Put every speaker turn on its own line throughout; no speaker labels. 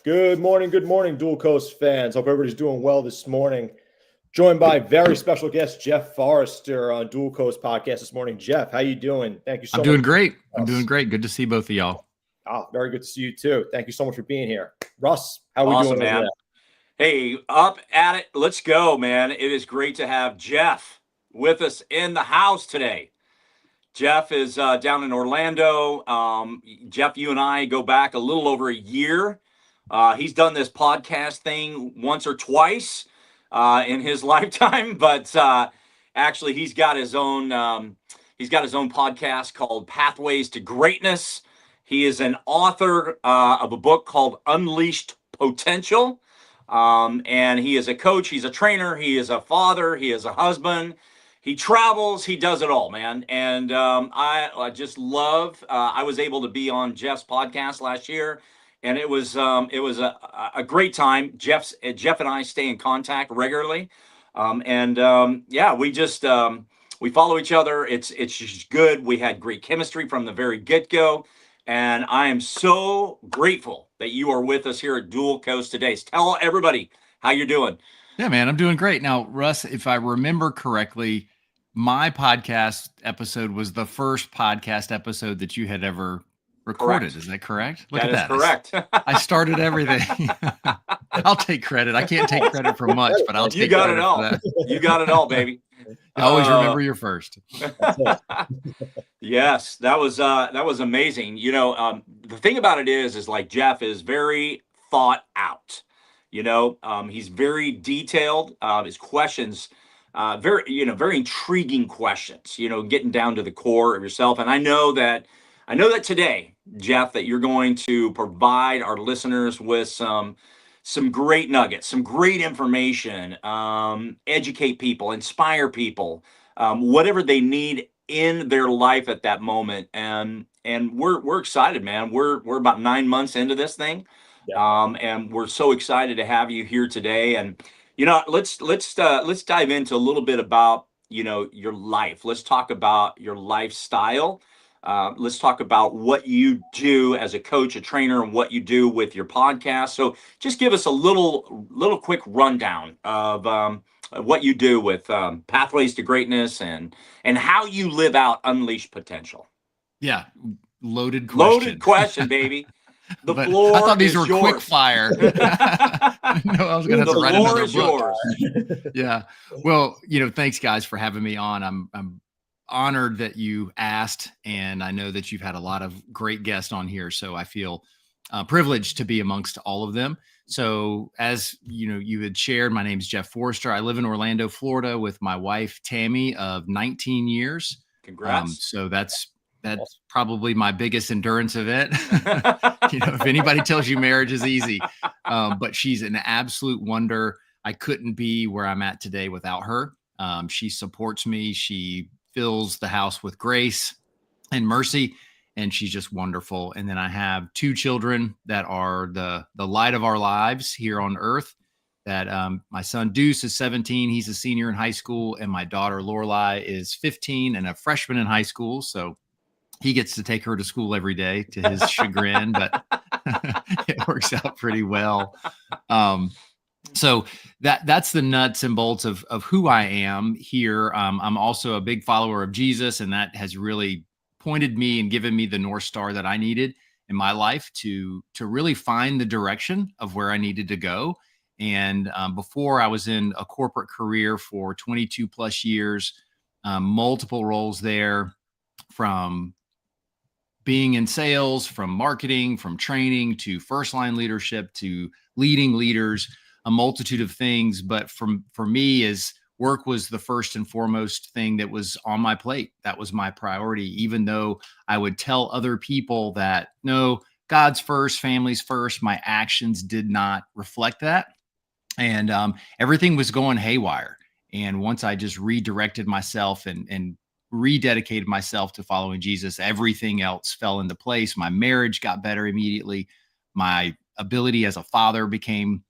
Good morning, Dual Coast fans. Hope everybody's doing well this morning. Joined by very special guest Jeff Forrester on Dual Coast podcast this morning. Jeff, how you doing? Thank you so much.
I'm doing great. I'm doing great. Good to see both of y'all.
Oh, very good to see you too. Thank you so much for being here. Russ, how are we doing,
man? Hey, up at it. Let's go, man. It is great to have Jeff with us in the house today. Jeff is down in Orlando. Jeff, you and I go back a little over a year. He's done this podcast thing once or twice in his lifetime, but actually he's got his own podcast called Pathways to Greatness. He is an author of a book called Unleashed Potential. And he is a coach, he's a trainer, he is a father, he is a husband. He travels, he does it all, man. And I just love, I was able to be on Jeff's podcast last year, and it was a great time. Jeff and I stay in contact regularly. Yeah, we follow each other. It's just good. We had great chemistry from the very get-go. And I am so grateful that you are with us here at Dual Coast today. Tell everybody how you're doing.
Yeah, man, I'm doing great. Now, Russ, if I remember correctly, my podcast episode was the first podcast episode that you had ever recorded.
Correct.
Is that correct?
Look at that. Correct.
I started everything. I'll take credit. I can't take credit for much, but I'll take credit for that.
You got it all, baby.
I always remember your first.
Yes, that was amazing. You know, the thing about it is like Jeff is very thought out. You know, he's very detailed. His questions, very intriguing questions. You know, getting down to the core of yourself. And I know that today, Jeff, that you're going to provide our listeners with some great nuggets, some great information, educate people, inspire people, whatever they need in their life at that moment. And we're excited, man. We're about 9 months into this thing. Yeah. And we're so excited to have you here today. And, you know, let's dive into a little bit about, you know, your life. Let's talk about your lifestyle. Let's talk about what you do as a coach, a trainer, and what you do with your podcast. So just give us a little quick rundown of what you do with Pathways to Greatness and how you live out Unleashed Potential.
Yeah, loaded question,
baby. The floor
I thought these
is
were
yours.
quick fire. No, I was going to have to write another book.
Yours.
Yeah. Well, you know, thanks guys for having me on. I'm honored that you asked, and I know that you've had a lot of great guests on here, so I feel privileged to be amongst all of them. So as you know, you had shared, my name is Jeff Forrester. I live in Orlando, Florida with my wife, Tammy, of 19 years.
Congrats.
So that's probably my biggest endurance event. You know, if anybody tells you marriage is easy, but she's an absolute wonder. I couldn't be where I'm at today without her. She supports me. She fills the house with grace and mercy, and she's just wonderful. And then I have 2 children that are the light of our lives here on earth. That my son Deuce is 17. He's a senior in high school, and my daughter Lorelai is 15 and a freshman in high school. So he gets to take her to school every day to his chagrin, but it works out pretty well. So that's the nuts and bolts of who I am here. I'm also a big follower of Jesus, and that has really pointed me and given me the North Star that I needed in my life to really find the direction of where I needed to go. And before, I was in a corporate career for 22 plus years, multiple roles there, from being in sales, from marketing, from training to first line leadership to leading leaders, a multitude of things. But for me, is work was the first and foremost thing that was on my plate. That was my priority, even though I would tell other people that, no, God's first, family's first. My actions did not reflect that. And everything was going haywire. And once I just redirected myself and rededicated myself to following Jesus, everything else fell into place. My marriage got better immediately. My ability as a father became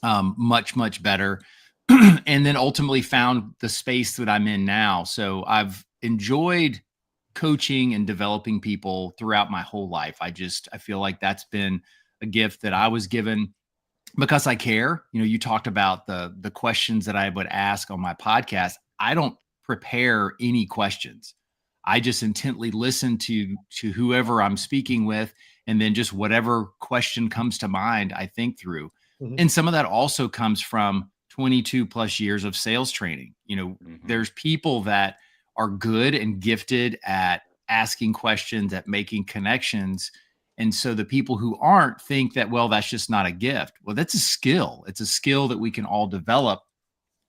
much, much better. And then ultimately found the space that I'm in now. So I've enjoyed coaching and developing people throughout my whole life. I feel like that's been a gift that I was given because I care. You talked about the questions that I would ask on my podcast. I don't prepare any questions. I just intently listen to whoever I'm speaking with, and then just whatever question comes to mind, I think through.
Mm-hmm.
And some of that also comes from 22 plus years of sales training. There's people that are good and gifted at asking questions, at making connections. And so the people who aren't think that, well, that's just not a gift. Well, that's a skill. It's a skill that we can all develop.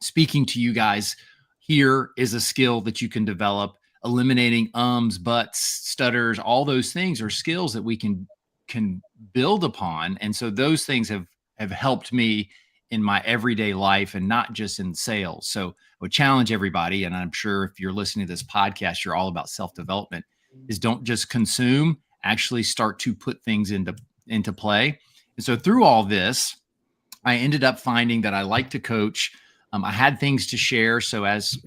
Speaking to you guys here is a skill that you can develop. Eliminating ums, buts, stutters, all those things are skills that we can build upon. And so those things have helped me in my everyday life and not just in sales. So I would challenge everybody, and I'm sure if you're listening to this podcast, you're all about self-development, is don't just consume, actually start to put things into play. And so through all this, I ended up finding that I like to coach. I had things to share. So as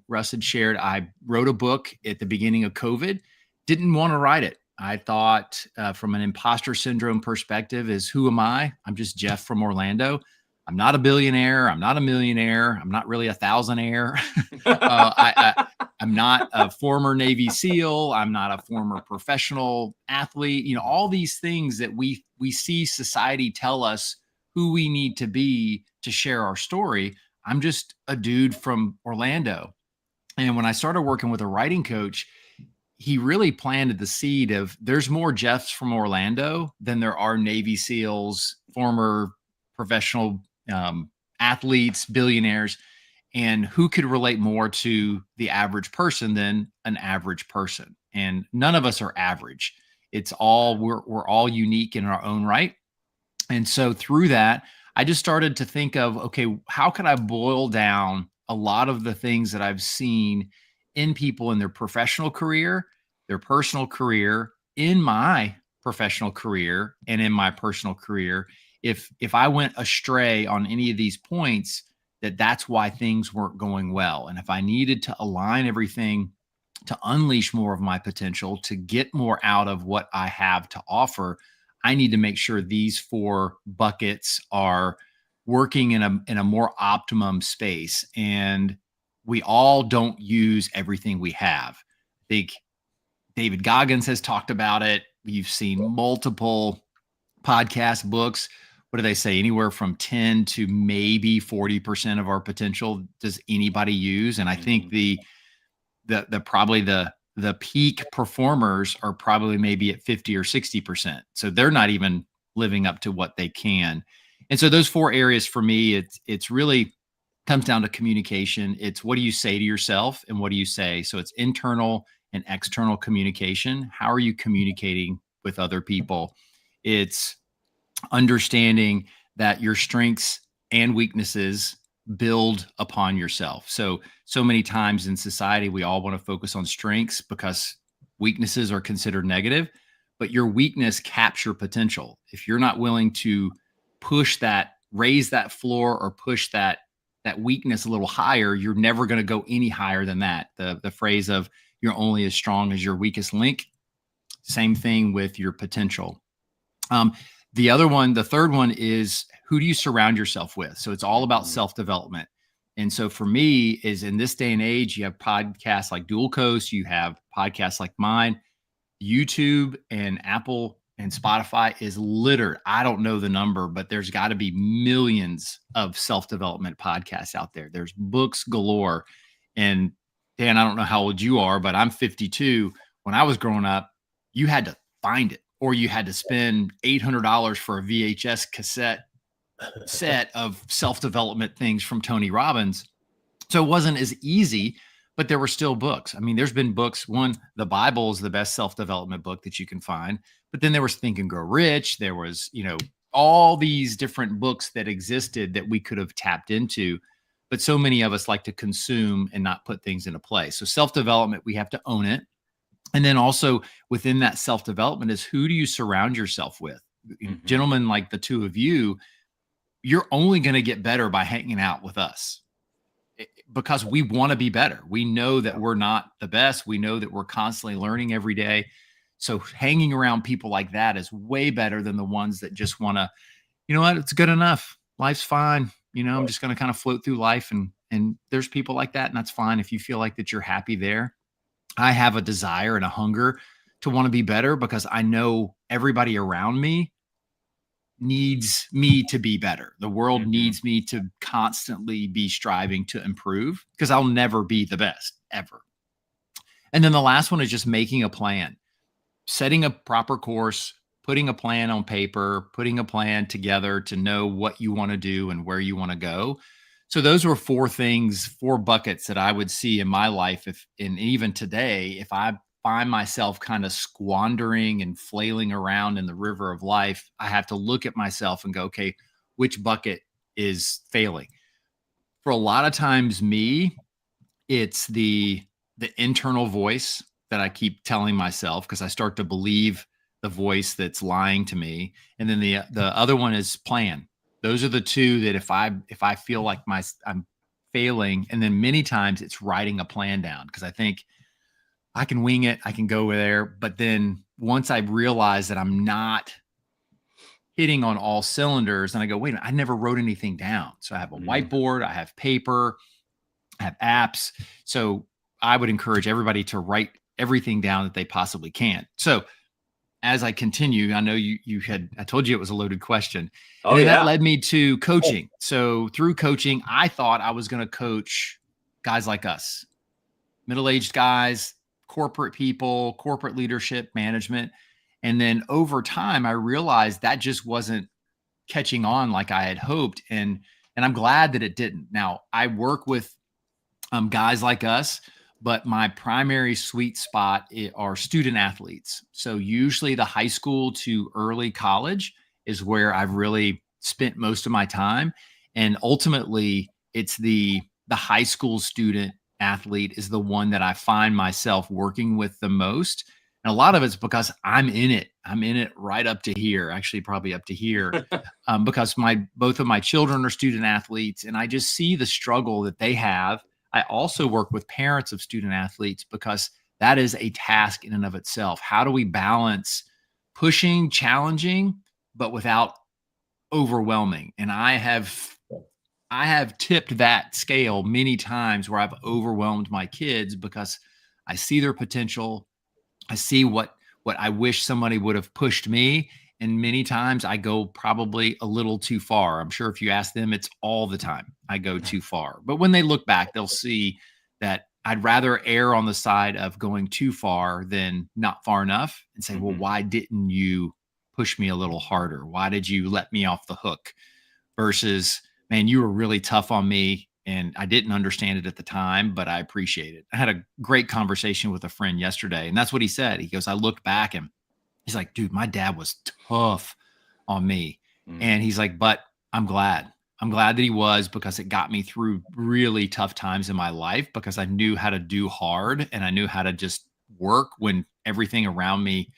Russ had shared, I wrote a book at the beginning of COVID. Didn't want to write it. I thought from an imposter syndrome perspective is, who am I? I'm just Jeff from Orlando. I'm not a billionaire. I'm not a millionaire. I'm not really a thousandaire. I'm not a former Navy SEAL. I'm not a former professional athlete. All these things that we see society tell us who we need to be to share our story. I'm just a dude from Orlando. And when I started working with a writing coach, he really planted the seed of, there's more Jeffs from Orlando than there are Navy SEALs, former professional athletes, billionaires, and who could relate more to the average person than an average person. And none of us are average. It's all, we're all unique in our own right. And so through that, I just started to think of, okay, how can I boil down a lot of the things that I've seen in people in their professional career, their personal career, in my professional career, and in my personal career. If I went astray on any of these points, that's why things weren't going well. And if I needed to align everything to unleash more of my potential, to get more out of what I have to offer, I need to make sure these 4 buckets are working in a more optimum space. And we all don't use everything we have. I think David Goggins has talked about it. You've seen multiple podcasts, books. What do they say? Anywhere from 10 to maybe 40% of our potential does anybody use? And I think the peak performers are probably maybe at 50 or 60%. So they're not even living up to what they can. And so those 4 areas for me, it's really comes down to communication. It's what do you say to yourself and what do you say? So it's internal and external communication. How are you communicating with other people? It's understanding that your strengths and weaknesses build upon yourself. So many times in society, we all want to focus on strengths because weaknesses are considered negative, but your weakness caps your potential. If you're not willing to push that, raise that floor, or push that weakness a little higher, you're never going to go any higher than that. The phrase of you're only as strong as your weakest link. Same thing with your potential. The third one is, who do you surround yourself with? So it's all about self-development. And so for me, is in this day and age, you have podcasts like Dual Coast, you have podcasts like mine, YouTube and Apple and Spotify is littered. I don't know the number, but there's got to be millions of self-development podcasts out there. There's books galore. And Dan, I don't know how old you are, but I'm 52. When I was growing up, you had to find it, or you had to spend $800 for a VHS cassette set of self-development things from Tony Robbins. So it wasn't as easy, but there were still books. I mean, there's been books. One, the Bible is the best self-development book that you can find. But then there was Think and Grow Rich. There was, all these different books that existed that we could have tapped into. But so many of us like to consume and not put things into play. So self-development, we have to own it. And then also within that self-development is, who do you surround yourself with? Mm-hmm. Gentlemen like the two of you, you're only going to get better by hanging out with us, because we want to be better. We know that we're not the best. We know that we're constantly learning every day. So hanging around people like that is way better than the ones that just want to, you know what, it's good enough. Life's fine. You know, I'm just going to kind of float through life, and there's people like that, and that's fine if you feel like that you're happy there. I have a desire and a hunger to want to be better because I know everybody around me needs me to be better. The world needs me to constantly be striving to improve because I'll never be the best ever. And then the last one is just making a plan, setting a proper course, putting a plan on paper, putting a plan together to know what you want to do and where you want to go. So those were 4 things, 4 buckets that I would see in my life. And even today, if I find myself kind of squandering and flailing around in the river of life, I have to look at myself and go, okay, which bucket is failing? For a lot of times, it's the internal voice that I keep telling myself because I start to believe the voice that's lying to me. And then the other one is plan. Those are the 2 that if I feel like I'm failing, and then many times it's writing a plan down because I think I can wing it, I can go there. But then once I realize that I'm not hitting on all cylinders, and I go, wait a minute, I never wrote anything down. So I have a whiteboard, I have paper, I have apps. So I would encourage everybody to write everything down that they possibly can. So as I continue, I know I told you it was a loaded question. And then that led me to coaching. So through coaching, I thought I was going to coach guys like us, middle-aged guys, corporate people, corporate leadership, management. And then over time, I realized that just wasn't catching on like I had hoped. And I'm glad that it didn't. Now I work with guys like us, but my primary sweet spot are student athletes. So usually the high school to early college is where I've really spent most of my time. And ultimately it's the high school student athlete is the one that I find myself working with the most. And a lot of it's because I'm in it. I'm in it right up to here, actually probably up to here, because both of my children are student athletes, and I just see the struggle that they have. I also work with parents of student athletes because that is a task in and of itself. How do we balance pushing, challenging, but without overwhelming? And I have tipped that scale many times where I've overwhelmed my kids because I see their potential. I see what I wish somebody would have pushed me. And many times I go probably a little too far. I'm sure if you ask them, it's all the time I go too far. But when they look back, they'll see that I'd rather err on the side of going too far than not far enough and say, well, why didn't you push me a little harder? Why did you let me off the hook? Versus, man, you were really tough on me and I didn't understand it at the time, but I appreciate it. I had a great conversation with a friend yesterday, and that's what he said. He goes, I looked back and he's like, dude, my dad was tough on me. And he's like, but I'm glad that he was, because it got me through really tough times in my life because I knew how to do hard and I knew how to just work when everything around me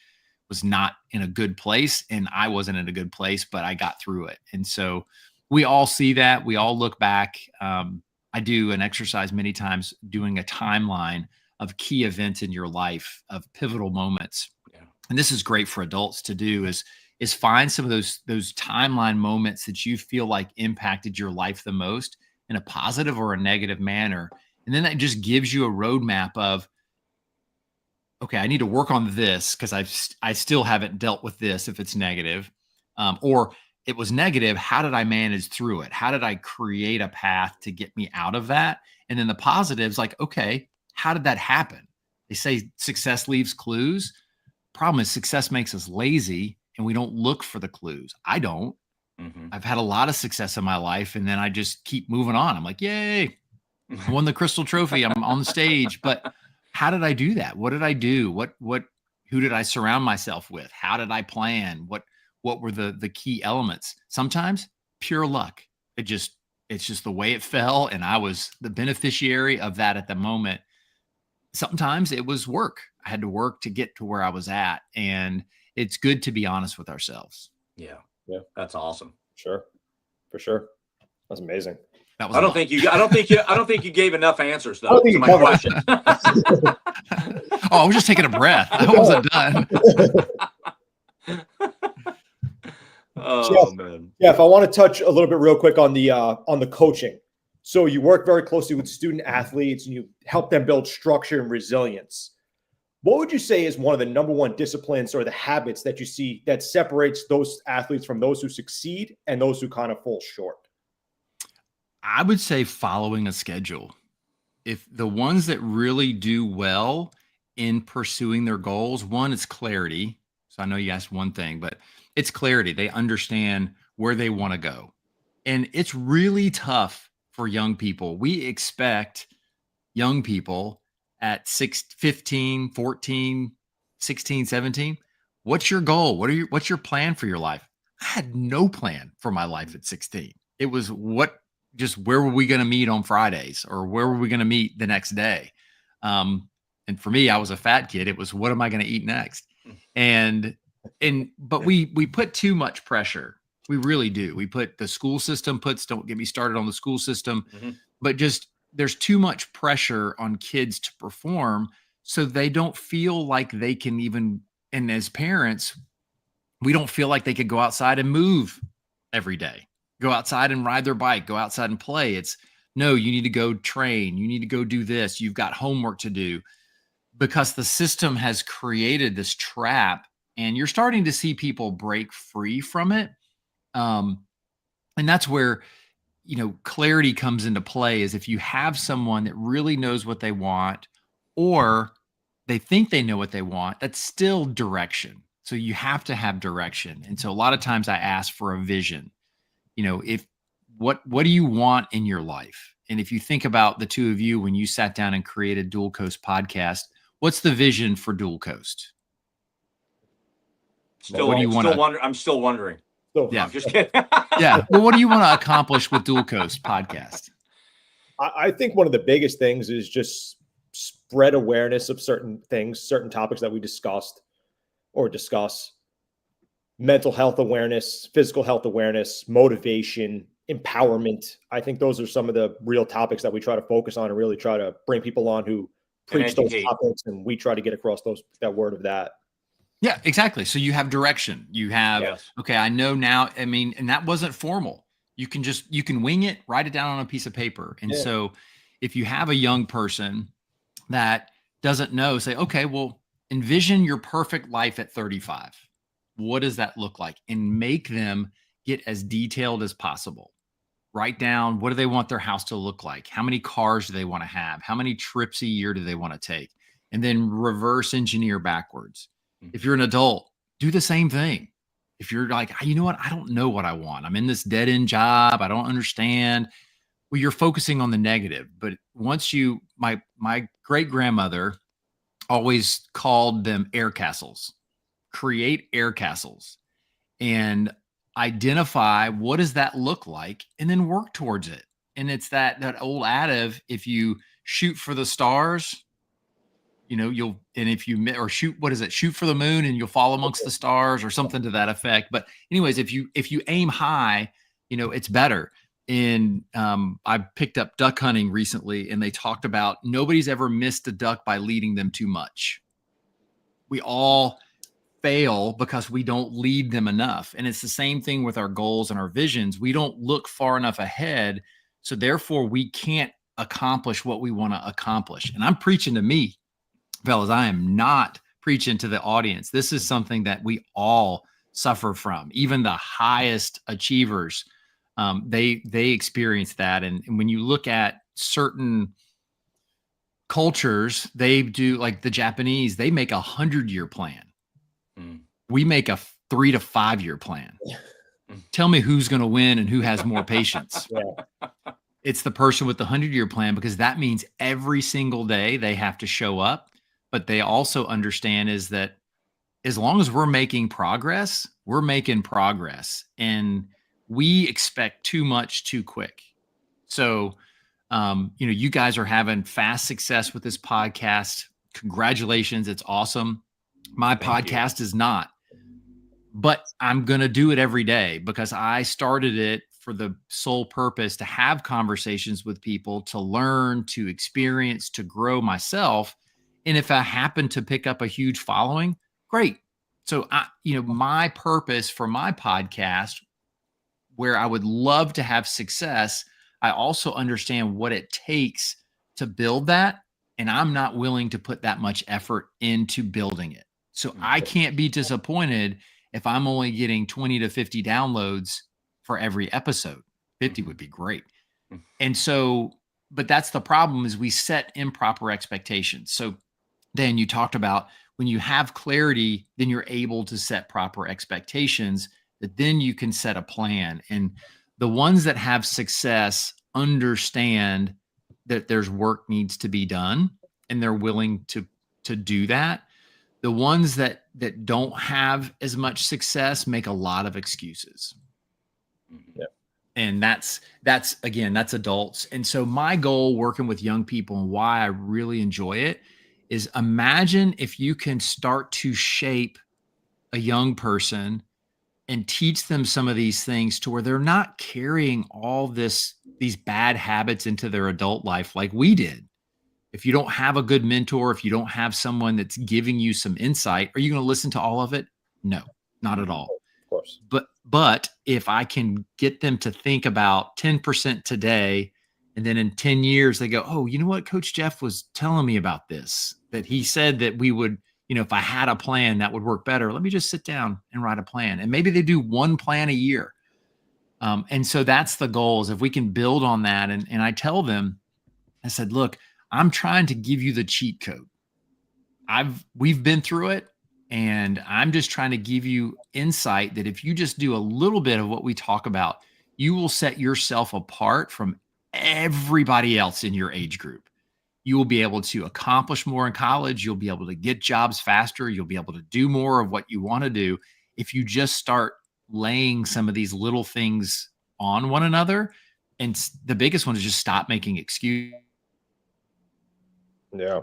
was not in a good place and I wasn't in a good place, but I got through it. And so we all see that. We all look back. I do an exercise many times doing a timeline of key events in your life, of pivotal moments. And this is great for adults to do is find some of those timeline moments that you feel like impacted your life the most in a positive or a negative manner. And then that just gives you a roadmap of, okay, I need to work on this because I still haven't dealt with this if it's negative, or it was negative. How did I manage through it? How did I create a path to get me out of that? And then the positives, like, okay, how did that happen? They say success leaves clues. Problem is success makes us lazy and we don't look for the clues. I don't. I've had a lot of success in my life and then I just keep moving on. I'm like, yay, I won the Crystal Trophy. I'm on the stage. But how did I do that? What did I do? Who did I surround myself with? How did I plan? What were the key elements? Sometimes pure luck. It's just the way it fell. And I was the beneficiary of that at the moment. Sometimes it was work. I had to work to get to where I was at. And it's good to be honest with ourselves.
Yeah. That's awesome.
Sure. For sure. That's amazing.
That was
I don't think you gave enough answers though to my question.
Oh, I was just taking a breath. I wasn't done.
Oh man.
Jeff, I want to touch a little bit real quick on the coaching. So you work very closely with student athletes and you help them build structure and resilience. What would you say is one of the number one disciplines or the habits that you see that separates those athletes from those who succeed and those who kind of fall short?
I would say following a schedule. If the ones that really do well in pursuing their goals, one, it's clarity. So I know you asked one thing, but it's clarity. They understand where they want to go. And it's really tough for young people. We expect young people at 15, 14, 16, 17. What's your goal? What's your plan for your life? I had no plan for my life at 16. It was where were we going to meet on Fridays, or where were we going to meet the next day? And for me, I was a fat kid. It was, what am I going to eat next? But we put too much pressure. We really do. We put the school system don't get me started on the school system, but just there's too much pressure on kids to perform, so they don't feel like they can even, and as parents, we don't feel like they could go outside and move every day, go outside and ride their bike, go outside and play. It's no, you need to go train. You need to go do this. You've got homework to do, because the system has created this trap, and you're starting to see people break free from it. And that's where, clarity comes into play, is if you have someone that really knows what they want, or they think they know what they want, that's still direction. So you have to have direction. And so a lot of times I ask for a vision. What do you want in your life? And if you think about the two of you, when you sat down and created Dual Coast podcast, what's the vision for Dual Coast?
I'm still wondering.
Yeah,
I'm just kidding.
Yeah. Well, what do you want to accomplish with Dual Coast podcast?
I think one of the biggest things is just spread awareness of certain things, certain topics that we discuss. Mental health awareness, physical health awareness, motivation, empowerment. I think those are some of the real topics that we try to focus on and really try to bring people on who preach those topics, and we try to get across that word of that.
Yeah, exactly. So you have direction. You have, okay, I know now. I mean, and that wasn't formal. You can wing it, write it down on a piece of paper. And so if you have a young person that doesn't know, say, okay, well, envision your perfect life at 35. What does that look like? And make them get as detailed as possible. Write down, what do they want their house to look like? How many cars do they want to have? How many trips a year do they want to take? And then reverse engineer backwards. If you're an adult, do the same thing. If you're like, you know what? I don't know what I want. I'm in this dead end job. I don't understand. Well, you're focusing on the negative. But once my great grandmother always called them air castles. Create air castles and identify what does that look like, and then work towards it. And it's that old adage, if you shoot for the stars, shoot for the moon and you'll fall amongst the stars, or something to that effect. But anyways, if you aim high, it's better. And I picked up duck hunting recently, and they talked about nobody's ever missed a duck by leading them too much. We all fail because we don't lead them enough. And it's the same thing with our goals and our visions. We don't look far enough ahead. So therefore we can't accomplish what we want to accomplish. And I'm preaching to me, fellas. I am not preaching to the audience. This is something that we all suffer from. Even the highest achievers, they experience that. And when you look at certain cultures, they do, like the Japanese, they make 100-year plan. We make a 3 to 5 year plan. Tell me who's going to win and who has more patience. It's the person with the 100-year plan, because that means every single day they have to show up. But they also understand is that as long as we're making progress, we're making progress, and we expect too much too quick. So, you guys are having fast success with this podcast. Congratulations. It's awesome. My podcast is not, but I'm going to do it every day because I started it for the sole purpose to have conversations with people, to learn, to experience, to grow myself. And if I happen to pick up a huge following, great. So my purpose for my podcast, where I would love to have success, I also understand what it takes to build that. And I'm not willing to put that much effort into building it. So I can't be disappointed if I'm only getting 20 to 50 downloads for every episode. 50 would be great. And so, but that's the problem, is we set improper expectations. So Dan, you talked about when you have clarity, then you're able to set proper expectations, that then you can set a plan. And the ones that have success understand that there's work needs to be done, and they're willing to do that. The ones that don't have as much success make a lot of excuses.
Yeah.
And that's adults. And so my goal working with young people, and why I really enjoy it, is imagine if you can start to shape a young person and teach them some of these things to where they're not carrying all these bad habits into their adult life like we did. If you don't have a good mentor, if you don't have someone that's giving you some insight, are you going to listen to all of it? No, not at all.
Of course.
But if I can get them to think about 10% today, and then in 10 years they go, oh, you know what? Coach Jeff was telling me about this, that he said that we would, if I had a plan that would work better, let me just sit down and write a plan. And maybe they do one plan a year. And so that's the goal, is if we can build on that. And I tell them, I said, look, I'm trying to give you the cheat code. We've been through it, and I'm just trying to give you insight that if you just do a little bit of what we talk about, you will set yourself apart from everybody else in your age group. You will be able to accomplish more in college. You'll be able to get jobs faster. You'll be able to do more of what you want to do if you just start laying some of these little things on one another. And the biggest one is just stop making excuses.
Yeah.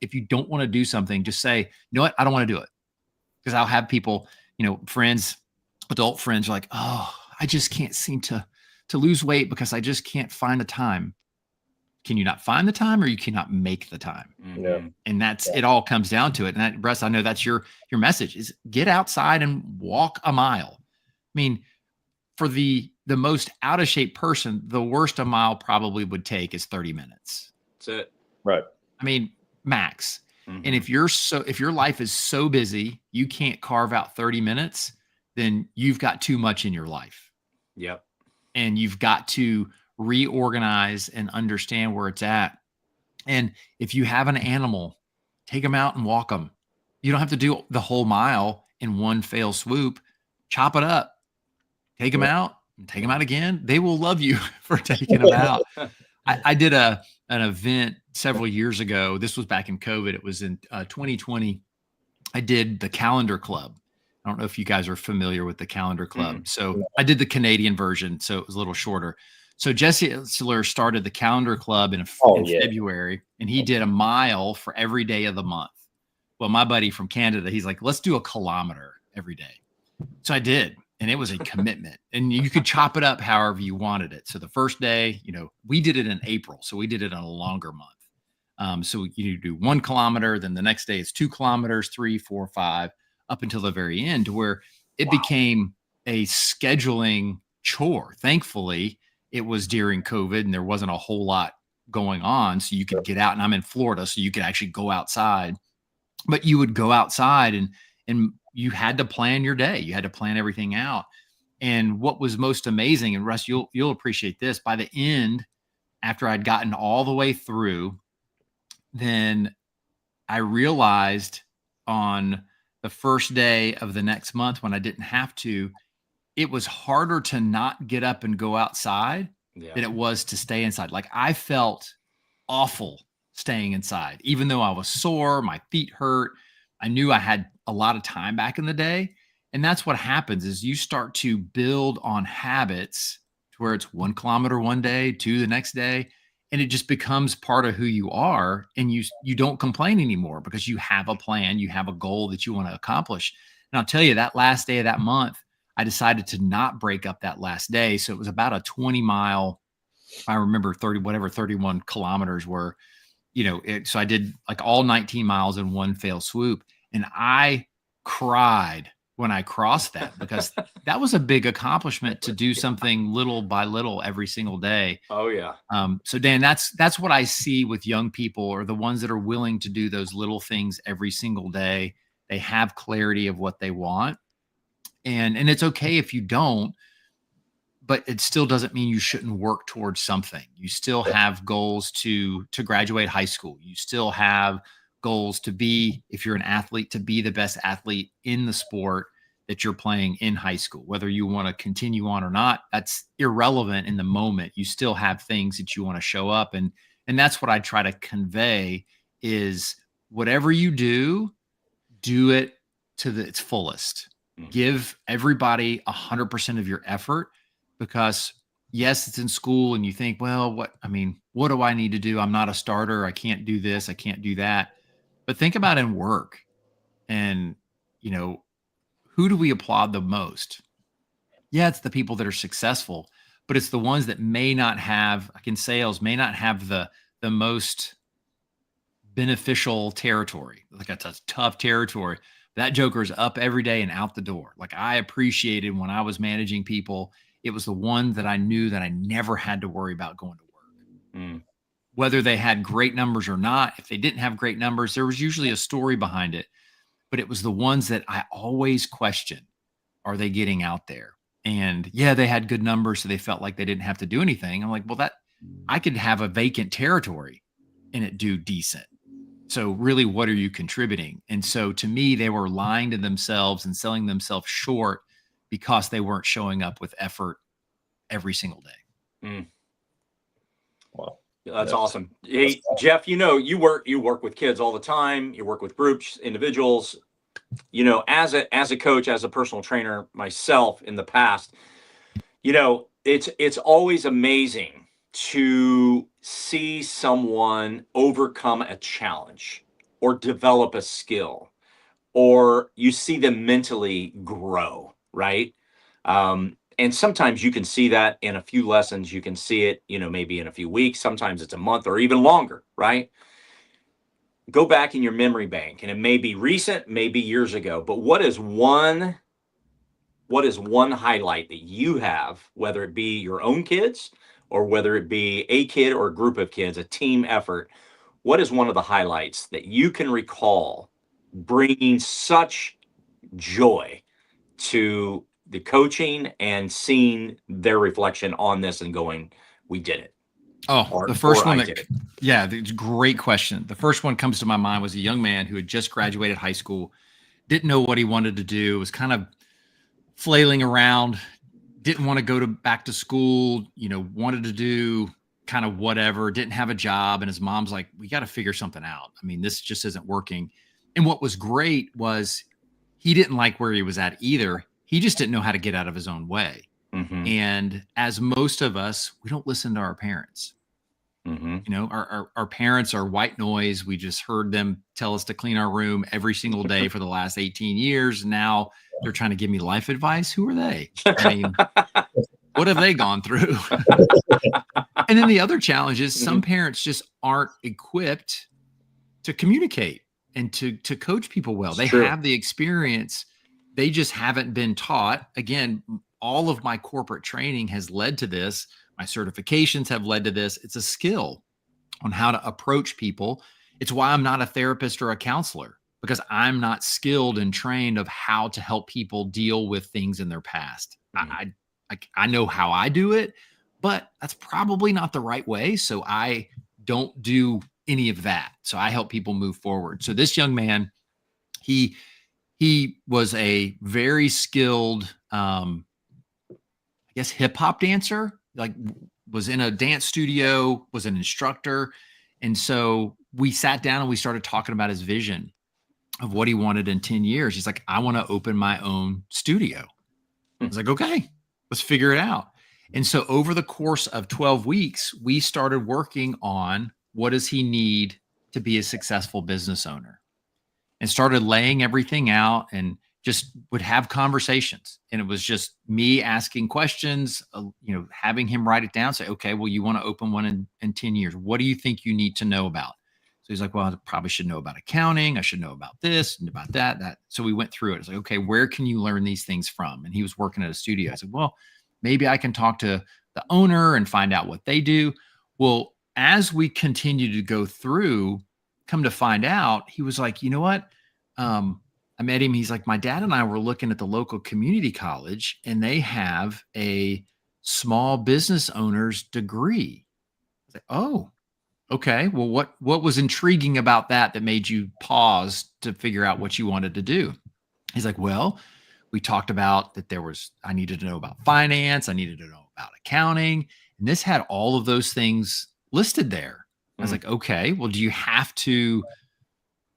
If you don't want to do something, just say, you know what? I don't want to do it. Because I'll have people, friends, adult friends are like, oh, I just can't seem to lose weight because I just can't find the time. Can you not find the time, or you cannot make the time?
Yeah.
And it all comes down to it. And Russ, I know that's your message, is get outside and walk a mile. I mean, for the most out of shape person, the worst a mile probably would take is 30 minutes.
That's it.
Right.
I mean, max. And if your life is so busy, you can't carve out 30 minutes, then you've got too much in your life.
Yep.
And you've got to reorganize and understand where it's at. And if you have an animal, take them out and walk them. You don't have to do the whole mile in one fell swoop. Chop it up, take them out, and take them out again. They will love you for taking them out. I did an event several years ago. This was back in COVID. It was in 2020. I did the Calendar Club. I don't know if you guys are familiar with the Calendar Club. So I did the Canadian version, so it was a little shorter. So Jesse Itzler started the Calendar Club in February, and he did a mile for every day of the month. Well, my buddy from Canada, he's like, let's do a kilometer every day. So I did, and it was a commitment. And you could chop it up however you wanted it. So the first day, we did it in April, so we did it on a longer month. So you do 1 kilometer, then the next day it's 2 kilometers, 3, 4, 5, up until the very end, to where it became a scheduling chore. Thankfully, it was during COVID and there wasn't a whole lot going on. So you could get out, and I'm in Florida, so you could actually go outside. But you would go outside and you had to plan your day. You had to plan everything out. And what was most amazing, and Russ, you'll appreciate this, by the end, after I'd gotten all the way through, then I realized on the first day of the next month, when I didn't have to, it was harder to not get up and go outside than it was to stay inside. Like, I felt awful staying inside, even though I was sore, my feet hurt. I knew I had a lot of time back in the day. And that's what happens, is you start to build on habits to where it's 1 kilometer one day, 2 the next day, and it just becomes part of who you are. And you don't complain anymore because you have a plan, you have a goal that you want to accomplish. And I'll tell you, that last day of that month, I decided to not break up that last day. So it was about a 20-mile, I remember 31 kilometers were, so I did like all 19 miles in one fell swoop. And I cried when I crossed that, because that was a big accomplishment to do something little by little every single day.
Oh yeah.
So Dan, that's what I see with young people, or the ones that are willing to do those little things every single day. They have clarity of what they want, and it's okay if you don't, but it still doesn't mean you shouldn't work towards something. You still have goals to graduate high school. You still have goals to be, if you're an athlete, to be the best athlete in the sport that you're playing in high school. Whether you want to continue on or not, that's irrelevant in the moment. You still have things that you want to show up. And that's what I try to convey is, whatever you do it to its fullest. Give everybody 100% of your effort, because yes, it's in school and you think, well, what do I need to do? I'm not a starter. I can't do this. I can't do that. But think about in work, and, who do we applaud the most? Yeah, it's the people that are successful, but it's the ones that may not have, like in sales, may not have the most beneficial territory. Like, that's a tough territory. That joker's up every day and out the door. Like, I appreciated when I was managing people, it was the one that I knew that I never had to worry about going to work. Whether they had great numbers or not. If they didn't have great numbers, there was usually a story behind it. But it was the ones that I always questioned, are they getting out there? And yeah, they had good numbers, so they felt like they didn't have to do anything. I'm like, well, I could have a vacant territory and it do decent. So really, what are you contributing? And so to me, they were lying to themselves and selling themselves short because they weren't showing up with effort every single day.
Wow. That's awesome. Hey, Jeff, you work with kids all the time. You work with groups, individuals. As a coach, as a personal trainer myself in the past, it's always amazing to see someone overcome a challenge or develop a skill, or you see them mentally grow, right? And sometimes you can see that in a few lessons. You can see it, maybe in a few weeks. Sometimes it's a month or even longer, right? Go back in your memory bank, and it may be recent, maybe years ago, but what is one highlight that you have, whether it be your own kids or whether it be a kid or a group of kids, a team effort? What is one of the highlights that you can recall bringing such joy to the coaching and seeing their reflection on this and going, we did it?
The first one, it's a great question. The first one comes to my mind was a young man who had just graduated high school, didn't know what he wanted to do, was kind of flailing around, didn't want to go back to school, wanted to do kind of whatever, didn't have a job. And his mom's like, we got to figure something out. This just isn't working. And what was great was he didn't like where he was at either. He just didn't know how to get out of his own way. And as most of us, we don't listen to our parents. Our parents are white noise. We just heard them tell us to clean our room every single day for the last 18 years. Now they're trying to give me life advice. Who are they? What have they gone through? And then the other challenge is some parents just aren't equipped to communicate and to coach people well. They have the experience. They just haven't been taught. Again, all of my corporate training has led to this. My certifications have led to this. It's a skill on how to approach people. It's why I'm not a therapist or a counselor, because I'm not skilled and trained of how to help people deal with things in their past. I know how I do it, but that's probably not the right way. So I don't do any of that. So I help people move forward. So this young man, he was a very skilled, hip hop dancer, like was in a dance studio, was an instructor. And so we sat down and we started talking about his vision of what he wanted in 10 years. He's like, I want to open my own studio. I was like, okay, let's figure it out. And so over the course of 12 weeks, we started working on what does he need to be a successful business owner, and started laying everything out. And just would have conversations, and it was just me asking questions, having him write it down, say, okay, well, you want to open one in 10 years. What do you think you need to know about? So he's like, well, I probably should know about accounting. I should know about this and about that. So we went through it. It's like, okay, where can you learn these things from? And he was working at a studio. I said, well, maybe I can talk to the owner and find out what they do. Well, as we continue to go through, come to find out, he was like, you know what? I met him. He's like, my dad and I were looking at the local community college, and they have a small business owner's degree. I was like, oh, okay. Well, what was intriguing about that made you pause to figure out what you wanted to do? He's like, well, we talked about that I needed to know about finance. I needed to know about accounting. And this had all of those things listed there. I was like, okay, well, do you have to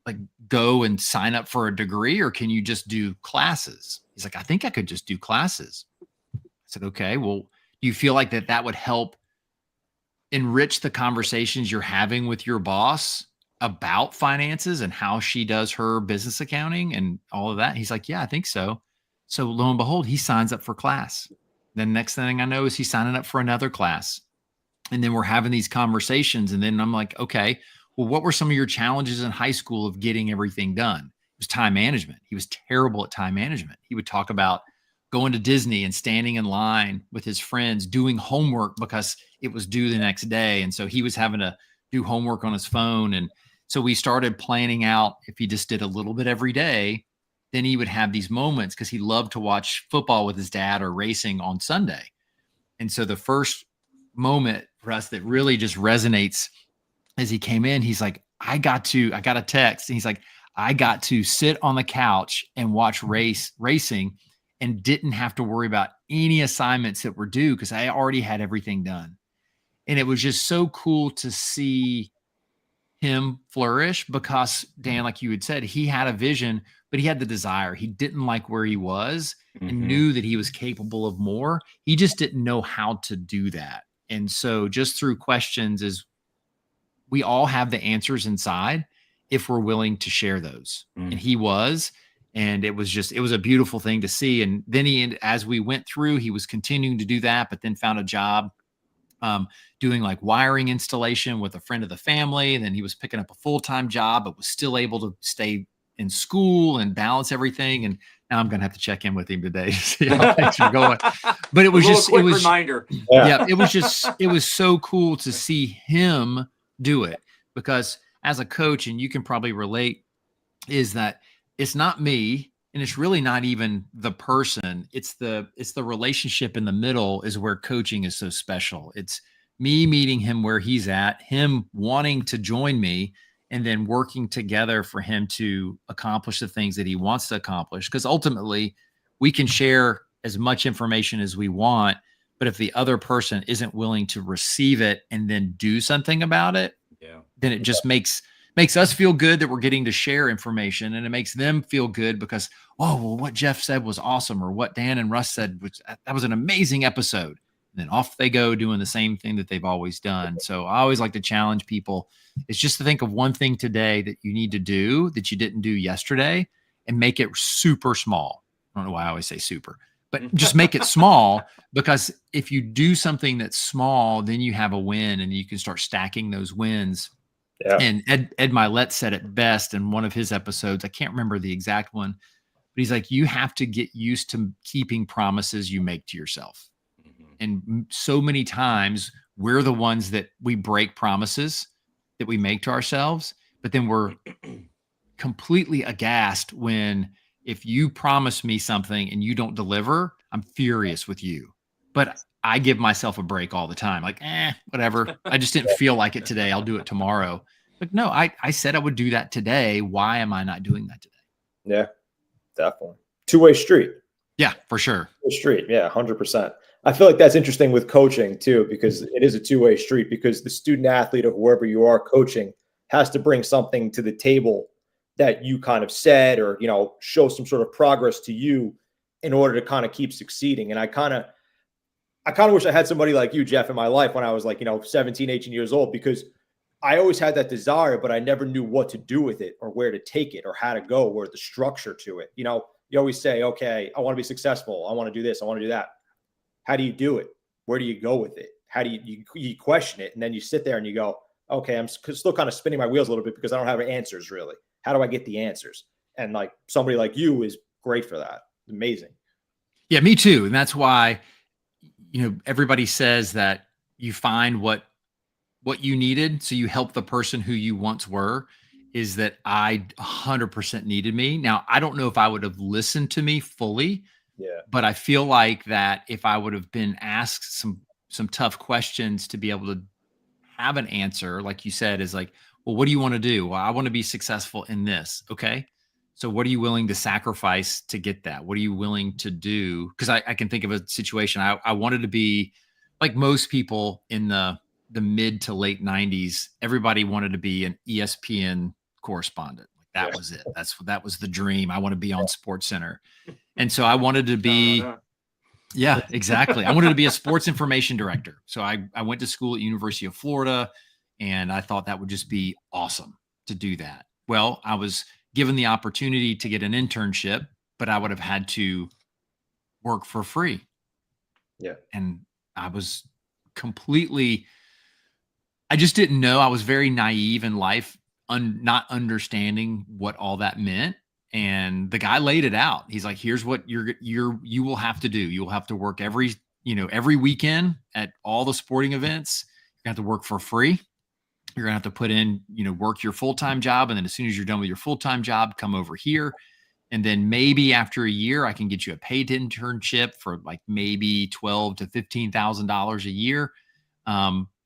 like go and sign up for a degree, or can you just do classes? He's like, I think I could just do classes. I said, okay, well, do you feel like that would help enrich the conversations you're having with your boss about finances and how she does her business accounting and all of that? He's like, yeah, I think so. So lo and behold, he signs up for class. Then next thing I know is he's signing up for another class. And then we're having these conversations. And then I'm like, okay, well, what were some of your challenges in high school of getting everything done? It was time management. He was terrible at time management. He would talk about going to Disney and standing in line with his friends, doing homework because it was due the next day. And so he was having to do homework on his phone. And so we started planning out, if he just did a little bit every day, then he would have these moments, because he loved to watch football with his dad or racing on Sunday. And so the first moment for us that really just resonates, as he came in, he's like, I got a text. And he's like, I got to sit on the couch and watch racing and didn't have to worry about any assignments that were due because I already had everything done. And it was just so cool to see him flourish because, Dan, like you had said, he had a vision, but he had the desire. He didn't like where he was and knew that he was capable of more. He just didn't know how to do that. And so just through questions, we all have the answers inside if we're willing to share those. And he was, and it was a beautiful thing to see. And then as we went through, he was continuing to do that, but then found a job doing like wiring installation with a friend of the family. And then he was picking up a full-time job, but was still able to stay in school and balance everything. And now I'm going to have to check in with him today to see how things are going. But it was
reminder.
Yeah, it was so cool to see him do it, because as a coach, and you can probably relate, is that it's not me and it's really not even the person. It's the relationship in the middle is where coaching is so special. It's me meeting him where he's at, him wanting to join me, and then working together for him to accomplish the things that he wants to accomplish. Because ultimately we can share as much information as we want, but if the other person isn't willing to receive it and then do something about it, then it just makes us feel good that we're getting to share information, and it makes them feel good because, oh, well, what Jeff said was awesome, or what Dan and Russ said, that was an amazing episode. And then off they go doing the same thing that they've always done. So I always like to challenge people. It's just to think of one thing today that you need to do that you didn't do yesterday and make it super small. I don't know why I always say super, but just make it small, because if you do something that's small, then you have a win and you can start stacking those wins. Yeah. And Ed Milet said it best in one of his episodes. I can't remember the exact one, but he's like, you have to get used to keeping promises you make to yourself. And so many times we're the ones that we break promises that we make to ourselves, but then we're completely aghast when, if you promise me something and you don't deliver, I'm furious with you. But I give myself a break all the time. Like, whatever. I just didn't feel like it today. I'll do it tomorrow. But no, I said I would do that today. Why am I not doing that today?
Yeah, definitely. Two-way street.
Yeah, for sure.
Street. Yeah, 100%. I feel like that's interesting with coaching too, because it is a two-way street, because the student athlete or whoever you are coaching has to bring something to the table that you kind of said, or, show some sort of progress to you in order to kind of keep succeeding. And I kind of wish I had somebody like you, Jeff, in my life when I was like, 17, 18 years old, because I always had that desire, but I never knew what to do with it or where to take it or how to go or the structure to it. You always say, okay, I want to be successful. I want to do this. I want to do that. How do you do it? Where do you go with it? How do you question it? And then you sit there and you go, okay, I'm still kind of spinning my wheels a little bit because I don't have answers really. How do I get the answers? And like somebody like you is great for that. Amazing.
Yeah, me too. And that's why, everybody says that you find what you needed. So you help the person who you once were. Is that I 100% needed me. Now, I don't know if I would have listened to me fully.
Yeah.
But I feel like that if I would have been asked some tough questions to be able to have an answer, like you said, is like, well, what do you want to do? Well, I want to be successful in this. Okay. So what are you willing to sacrifice to get that? What are you willing to do? Because I can think of a situation. I wanted to be like most people in the mid to late 90s. Everybody wanted to be an ESPN correspondent. Like that was it. That was the dream. I want to be on SportsCenter. And so I wanted to be, yeah, exactly. I wanted to be a sports information director. So I went to school at University of Florida, and I thought that would just be awesome to do that. Well, I was given the opportunity to get an internship, but I would have had to work for free.
Yeah.
And I was I just didn't know. I was very naive in life, not understanding what all that meant. And the guy laid it out. He's like, here's what you will have to do. You will have to work every weekend at all the sporting events. You're gonna have to work for free. You're gonna have to put in, work your full-time job. And then as soon as you're done with your full-time job, come over here. And then maybe after a year, I can get you a paid internship for like maybe $12,000 to $15,000 a year.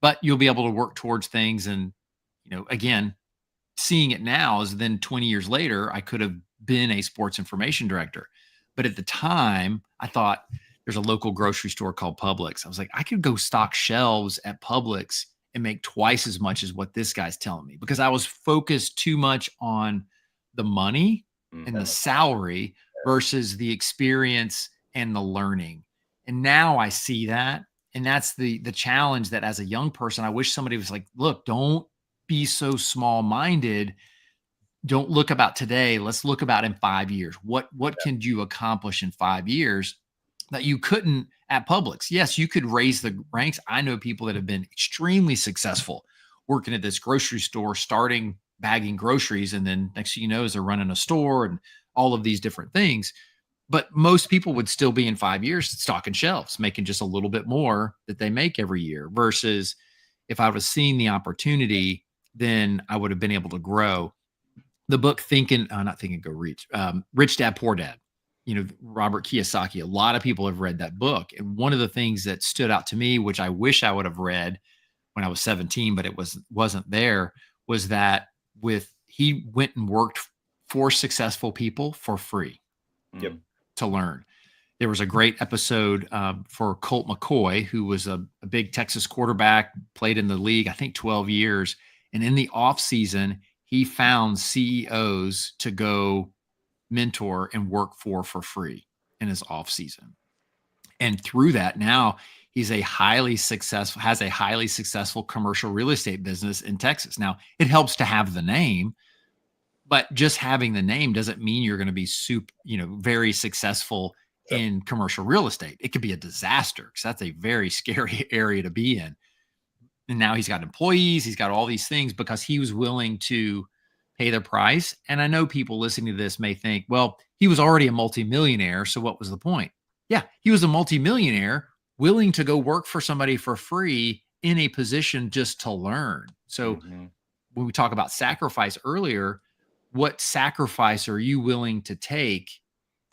But you'll be able to work towards things. And, again, seeing it now is then 20 years later, I could have been a sports information director. But at the time, I thought there's a local grocery store called Publix. I was like, I could go stock shelves at Publix and make twice as much as what this guy's telling me, because I was focused too much on the money and the salary versus the experience and the learning. And now I see that. And that's the challenge, that as a young person, I wish somebody was like, look, don't be so small-minded. Don't look about today. Let's look about in 5 years. What can you accomplish in 5 years that you couldn't at Publix? Yes, you could raise the ranks. I know people that have been extremely successful working at this grocery store, starting bagging groceries, and then next thing you know is they're running a store and all of these different things. But most people would still be in 5 years stocking shelves, making just a little bit more that they make every year, versus if I was seeing the opportunity, then I would have been able to grow. The book Rich Dad, Poor Dad, Robert Kiyosaki, a lot of people have read that book. And one of the things that stood out to me, which I wish I would have read when I was 17, but it wasn't there, was that he went and worked for successful people for free.
Yep.
To learn. There was a great episode for Colt McCoy, who was a big Texas quarterback, played in the league, I think 12 years. And in the off season, he found CEOs to go mentor and work for free in his off season. And through that, now has a highly successful commercial real estate business in Texas. Now, it helps to have the name, but just having the name doesn't mean you're going to be very successful in commercial real estate. It could be a disaster, because that's a very scary area to be in. And now he's got employees, he's got all these things because he was willing to pay the price. And I know people listening to this may think, well, he was already a multimillionaire, so what was the point? Yeah, he was a multimillionaire willing to go work for somebody for free in a position just to learn. So when we talk about sacrifice earlier, what sacrifice are you willing to take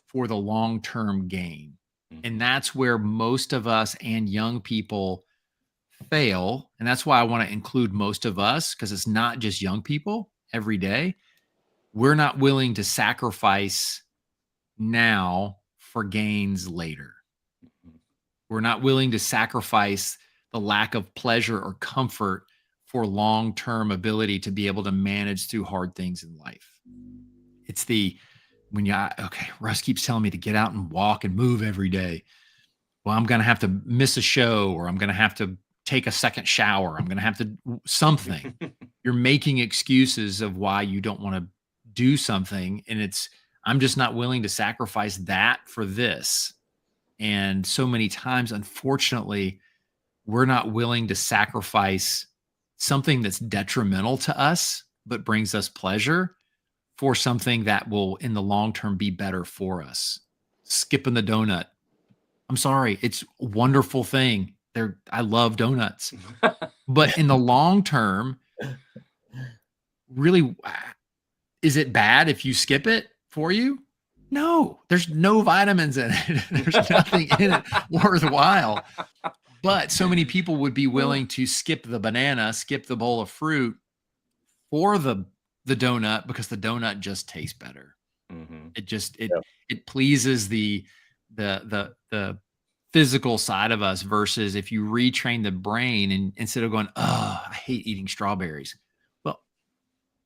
for the long-term gain? And that's where most of us and young people fail. And that's why I want to include most of us, because it's not just young people every day. We're not willing to sacrifice now for gains later. We're not willing to sacrifice the lack of pleasure or comfort for long-term ability to be able to manage through hard things in life. It's Russ keeps telling me to get out and walk and move every day. Well, I'm going to have to miss a show, or I'm going to have to take a second shower. I'm going to have to something. You're making excuses of why you don't want to do something. And I'm just not willing to sacrifice that for this. And so many times, unfortunately, we're not willing to sacrifice something that's detrimental to us, but brings us pleasure for something that will in the long term be better for us. Skipping the donut. I'm sorry. It's a wonderful thing. I love donuts, but in the long term, really, is it bad if you skip it for you? No, there's no vitamins in it. There's nothing in it worthwhile. But so many people would be willing to skip the banana, skip the bowl of fruit for the donut because the donut just tastes better. It pleases the physical side of us versus if you retrain the brain and instead of going, oh, I hate eating strawberries. Well,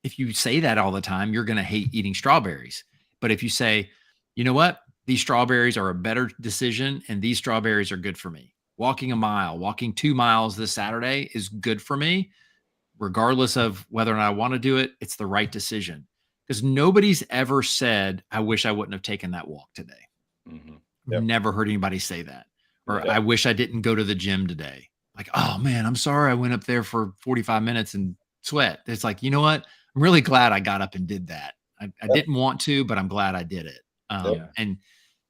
if you say that all the time, you're going to hate eating strawberries. But if you say, you know what, these strawberries are a better decision and these strawberries are good for me. Walking a mile, walking 2 miles this Saturday is good for me. Regardless of whether or not I want to do it, it's the right decision. Because nobody's ever said, I wish I wouldn't have taken that walk today. Never heard anybody say that. Or I wish I didn't go to the gym today. Like, oh man, I'm sorry I went up there for 45 minutes and sweat. It's like, you know what? I'm really glad I got up and did that. I didn't want to, but I'm glad I did it. And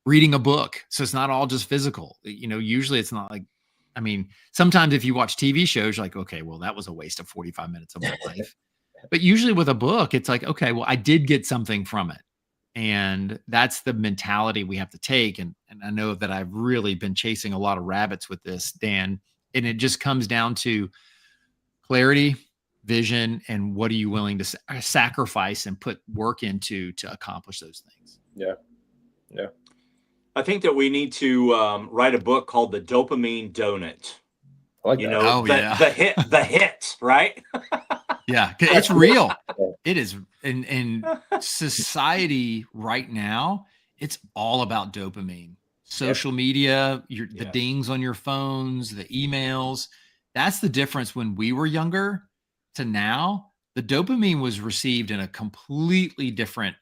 reading a book. So it's not all just physical. Usually it's not like, I mean, sometimes if you watch TV shows, you're like, okay, well, that was a waste of 45 minutes of my life. But usually with a book, it's like, okay, well, I did get something from it. And that's the mentality we have to take. And I know that I've really been chasing a lot of rabbits with this, Dan, and it just comes down to clarity, vision, and what are you willing to sacrifice and put work into to accomplish those things?
Yeah.
I think that we need to write a book called The Dopamine Donut.
I like that.
The hit, right?
Yeah, it's real. It is in society right now. It's all about dopamine. Social media, the dings on your phones, the emails. That's the difference when we were younger to now. The dopamine was received in a completely different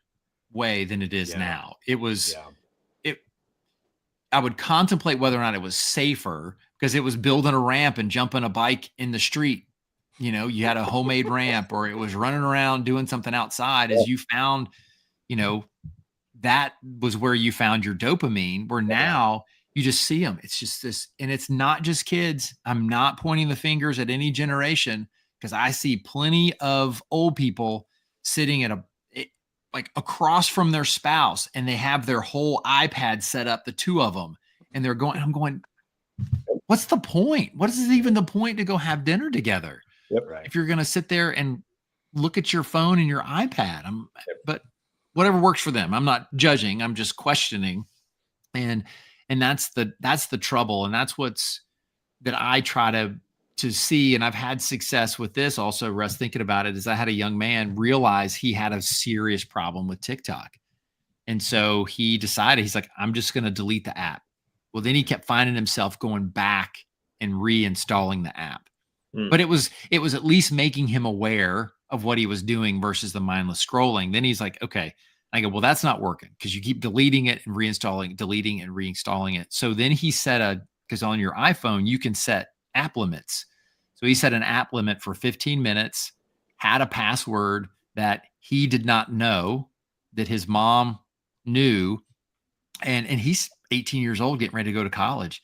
way than it is now. It was. I would contemplate whether or not it was safer because it was building a ramp and jumping a bike in the street. You had a homemade ramp, or it was running around doing something outside as you found, that was where you found your dopamine, where now you just see them. It's just this, and it's not just kids. I'm not pointing the fingers at any generation because I see plenty of old people sitting at like across from their spouse, and they have their whole iPad set up, the two of them, and I'm going, what's the point? What is even the point to go have dinner together? If you're going to sit there and look at your phone and your iPad, but whatever works for them. I'm not judging. I'm just questioning. And that's the trouble. And that's that I try to see. And I've had success with this also, Russ, thinking about it, is I had a young man realize he had a serious problem with TikTok. And so he decided, he's like, I'm just going to delete the app. Well, then he kept finding himself going back and reinstalling the app. But it was at least making him aware of what he was doing versus the mindless scrolling. Then he's like, okay. I go, well, that's not working because you keep deleting it and reinstalling, deleting and reinstalling it. So then he set because on your iPhone, you can set app limits. So he set an app limit for 15 minutes, had a password that he did not know that his mom knew. And he's 18 years old, getting ready to go to college.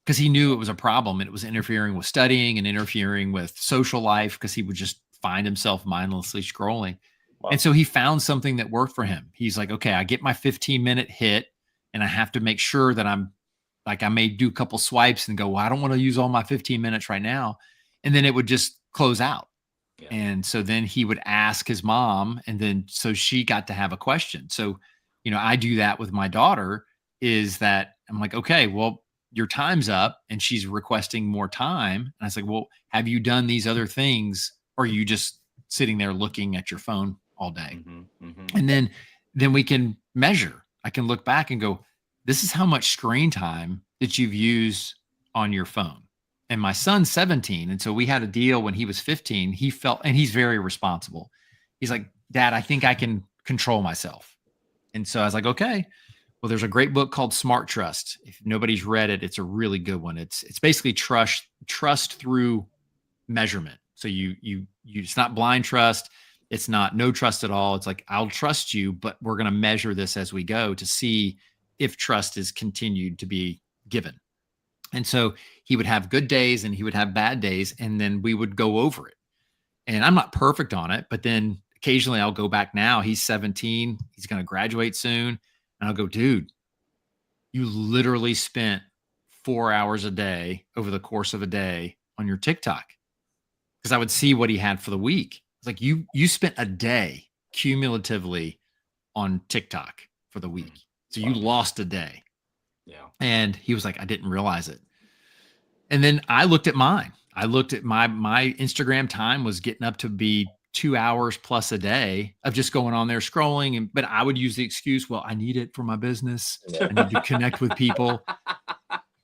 Because he knew it was a problem and it was interfering with studying and interfering with social life because he would just find himself mindlessly scrolling. Wow. And so he found something that worked for him. He's like, okay, I get my 15-minute hit and I have to make sure that I may do a couple swipes and go, well, I don't want to use all my 15 minutes right now. And then it would just close out. Yeah. And so then he would ask his mom, and then so she got to have a question. So, I do that with my daughter, is that I'm like, okay, well, your time's up, and she's requesting more time. And I was like, well, have you done these other things, or are you just sitting there looking at your phone all day? And then we can measure. I can look back and go, this is how much screen time that you've used on your phone. And my son's 17. And so we had a deal when he was 15, and he's very responsible. He's like, Dad, I think I can control myself. And so I was like, okay, well, there's a great book called Smart Trust. If nobody's read it, it's a really good one. It's basically trust through measurement. So it's not blind trust. It's not no trust at all. It's like, I'll trust you, but we're going to measure this as we go to see if trust is continued to be given. And so he would have good days and he would have bad days, and then we would go over it. And I'm not perfect on it, but then occasionally I'll go back now. He's 17. He's going to graduate soon. And I'll go, dude, you literally spent 4 hours a day over the course of a day on your TikTok. Because I would see what he had for the week. It's like, you spent a day cumulatively on TikTok for the week. So you lost a day.
Yeah.
And he was like, I didn't realize it. And then I looked at mine. I looked at my Instagram time was getting up to be 2 hours plus a day of just going on there scrolling. But I would use the excuse, well, I need it for my business. I need to connect with people.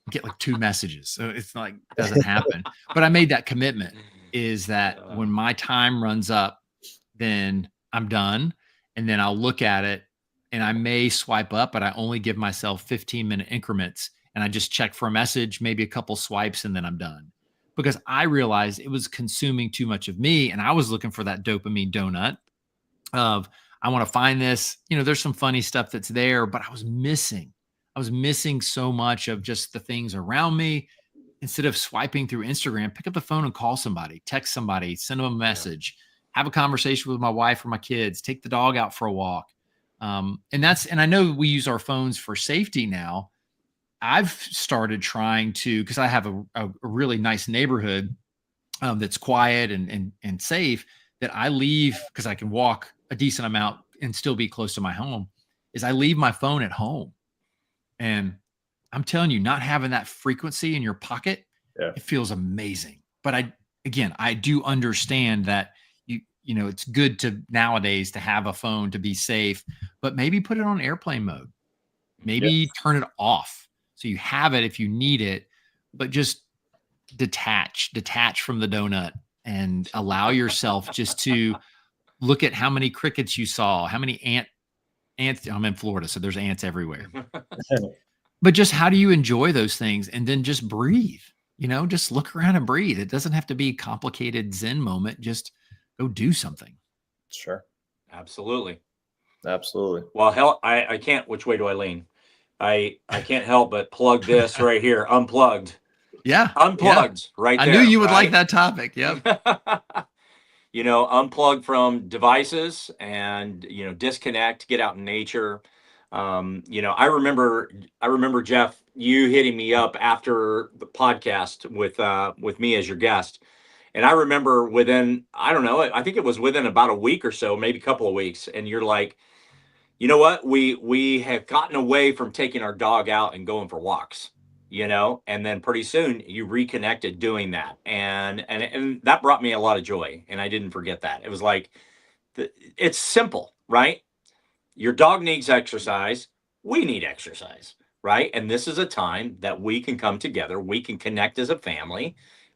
Get like 2 messages. So it's like, doesn't happen. But I made that commitment, is that when my time runs up, then I'm done. And then I'll look at it and I may swipe up, but I only give myself 15-minute increments. And I just check for a message, maybe a couple swipes, and then I'm done. Because I realized it was consuming too much of me. And I was looking for that dopamine donut of, I want to find this, there's some funny stuff that's there, but I was missing so much of just the things around me. Instead of swiping through Instagram, pick up the phone and call somebody, text somebody, send them a message, have a conversation with my wife or my kids, take the dog out for a walk. And I know we use our phones for safety now. I've started trying to, because I have a really nice neighborhood that's quiet and safe, that I leave, because I can walk a decent amount and still be close to my home, is I leave my phone at home. And I'm telling you, not having that frequency in your pocket, it feels amazing. But I do understand that it's good to nowadays to have a phone to be safe, but maybe put it on airplane mode, maybe turn it off. So you have it if you need it, but just detach from the donut and allow yourself just to look at how many crickets you saw, how many ants. I'm in Florida, so there's ants everywhere. But just how do you enjoy those things? And then just breathe, just look around and breathe. It doesn't have to be a complicated Zen moment. Just go do something.
Sure.
Absolutely.
Well,
hell, I can't. Which way do I lean? I can't help but plug this right here. Unplugged.
Yeah.
Unplugged right there.
I knew you would like that topic. Yep.
Unplug from devices and, disconnect, get out in nature. I remember Jeff, you hitting me up after the podcast with me as your guest. And I remember within, I don't know, I think it was within about a week or so, maybe a couple of weeks. And you're like, you know what? We have gotten away from taking our dog out and going for walks, and then pretty soon you reconnected doing that. And that brought me a lot of joy. And I didn't forget that. It was like, it's simple, right? Your dog needs exercise. We need exercise, right? And this is a time that we can come together. We can connect as a family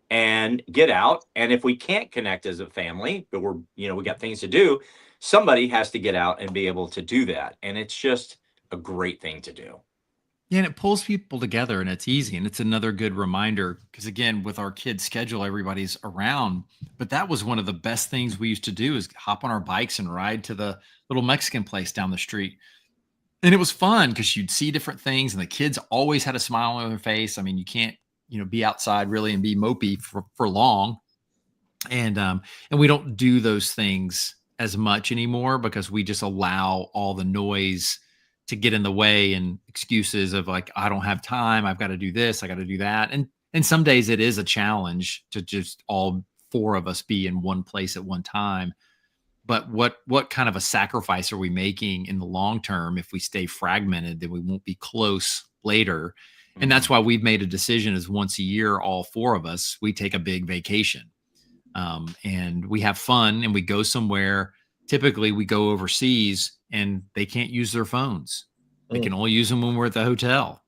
and get out. And if we can't connect as a family, but we got things to do, somebody has to get out and be able to do that. And it's just a great thing to do.
Yeah, and it pulls people together, and it's easy. And it's another good reminder, because again, with our kids' schedule, everybody's around. But that was one of the best things we used to do, is hop on our bikes and ride to the little Mexican place down the street. And it was fun because you'd see different things, and the kids always had a smile on their face. I mean, you can't, be outside really and be mopey for long. And we don't do those things as much anymore, because we just allow all the noise to get in the way, and excuses of like, I don't have time, I've got to do this, I got to do that. And some days it is a challenge to just all 4 of us be in one place at one time. But what kind of a sacrifice are we making in the long term if we stay fragmented? Then we won't be close later. And that's why we've made a decision, is once a year, all 4 of us, we take a big vacation. And we have fun, and we go somewhere. Typically we go overseas, and they can't use their phones. They can only use them when we're at the hotel.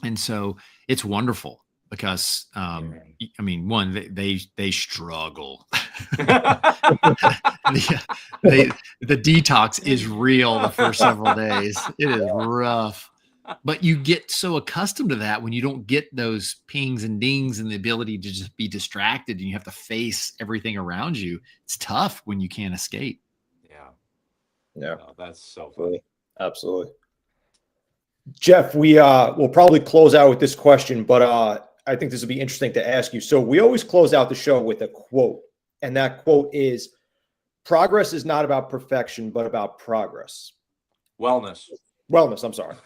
And so it's wonderful. because I mean, one, they struggle. the detox is real the first several days. It is rough. But you get so accustomed to that when you don't get those pings and dings and the ability to just be distracted and you have to face everything around you. It's tough when you can't escape.
Yeah. Oh, that's so funny.
Absolutely. Jeff, we will probably close out with this question, but I think this will be interesting to ask you. So we always close out the show with a quote, and that quote is, "Progress is not about perfection, but about progress."
Wellness,
I'm sorry.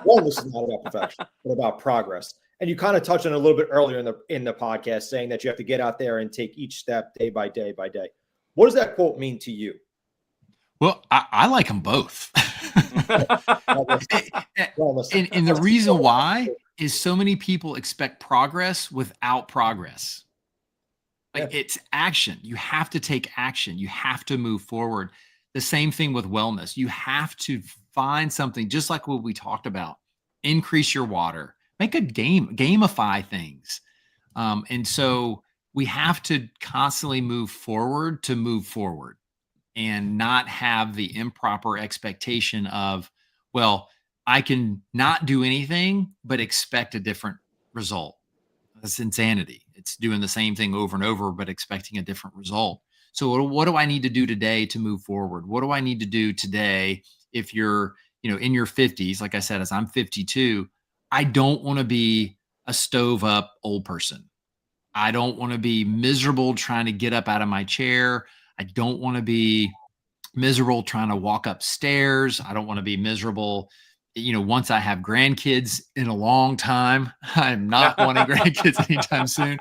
Wellness is not about perfection, but about progress. And you kind of touched on it a little bit earlier in the podcast, saying that you have to get out there and take each step day by day by day. What does that quote mean to you?
Well, I like them both. And the reason why is so many people expect progress without progress. Like, it's action. You have to take action. You have to move forward. The same thing with wellness. You have to find something, just like what we talked about. Increase your water. Make a gamify things. And so we have to constantly move forward and not have the improper expectation of, well, I can not do anything, but expect a different result. That's insanity. It's doing the same thing over and over, but expecting a different result. So what do I need to do today to move forward? What do I need to do today? If you're, in your 50s, like I said, as I'm 52, I don't want to be a stove up old person. I don't want to be miserable trying to get up out of my chair. I don't want to be miserable trying to walk upstairs. I don't want to be miserable, once I have grandkids in a long time. I'm not wanting grandkids anytime soon.